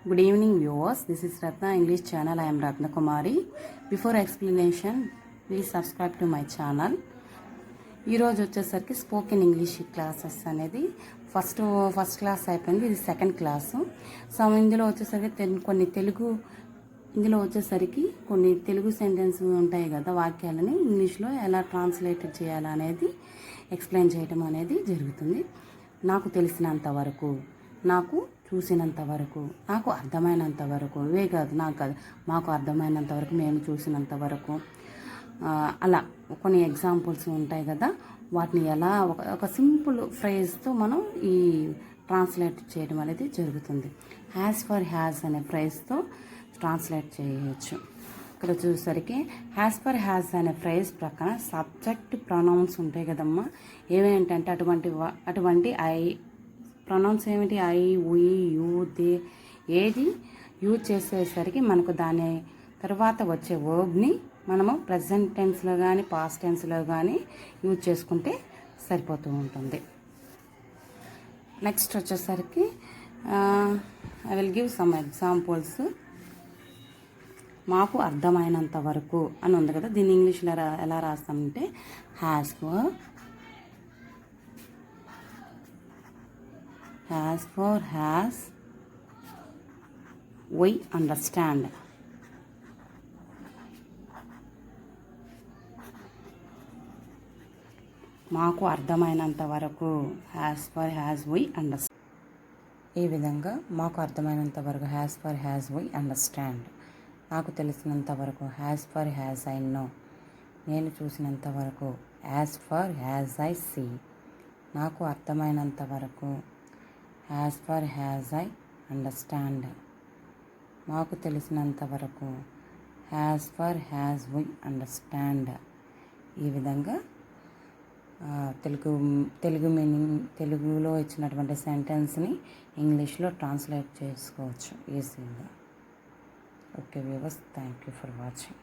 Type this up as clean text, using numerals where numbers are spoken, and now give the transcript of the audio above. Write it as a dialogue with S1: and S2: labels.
S1: Good evening viewers, this is Ratna English channel. I am Ratna Kumari. Before explanation, please subscribe to my channel. ఈ రోజు వచ్చేసరికి spoken English classes అనేది first class అయిపోయింది. ఇది second class. So ఇందులో వచ్చేసరికి కొన్ని తెలుగు సెంటెన్స్ ఉంటాయి కదా, వాక్యాలని ఇంగ్లీష్లో ఎలా ట్రాన్స్లేట్ చేయాలనేది ఎక్స్ప్లెయిన్ చేయడం అనేది జరుగుతుంది. నాకు తెలిసినంత వరకు, నాకు చూసినంత వరకు, నాకు అర్థమైనంత వరకు, ఇవే కాదు మాకు అర్థమైనంత వరకు, మేము చూసినంత వరకు, అలా కొన్ని ఎగ్జాంపుల్స్ ఉంటాయి కదా, వాటిని ఎలా ఒక సింపుల్ ఫ్రేజ్తో మనం ఈ ట్రాన్స్లేట్ చేయడం అనేది జరుగుతుంది. హ్యాస్ ఫర్ హ్యాస్ అనే ఫ్రేజ్తో ట్రాన్స్లేట్ చేయవచ్చు. ఇక్కడ చూసేసరికి హ్యాస్ ఫర్ హ్యాస్ అనే ఫ్రేజ్ ప్రకారం సబ్జెక్ట్ ప్రొనౌన్స్ ఉంటాయి కదమ్మా. ఏమేంటంటే అటువంటి ప్రొనౌన్స్ ఏమిటి? ఐ, ఉయ్, యూ, దే ఏది యూజ్ చేసేసరికి మనకు దాని తర్వాత వచ్చే వర్బ్ని మనము ప్రజెంట్ టెన్స్లో కానీ పాస్ట్ టెన్స్లో కానీ యూజ్ చేసుకుంటే సరిపోతూ ఉంటుంది. నెక్స్ట్ వచ్చేసరికి I will give some examples. మాకు అర్థమైనంత వరకు అని ఉంది కదా, దీన్ని ఇంగ్లీష్లో ఎలా రాస్తామంటే as for has we understand. మాకు అర్థమైనంత వరకు as far as we understand. ఈ విధంగా మాకు అర్థమైనంత వరకు as far as we understand. నాకు తెలిసినంత వరకు as far as I know. నేను చూసినంత వరకు as far as I see. నాకు అర్థమైనంత వరకు as far as I understand. మాకు తెలిసినంత వరకు has for has we understand. ఈ విధంగా తెలుగులో ఇచ్చినటువంటి సెంటెన్స్ని ఇంగ్లీష్లో ట్రాన్స్లేట్ చేసుకోవచ్చు ఈజీగా. Okay viewers, thank you for watching.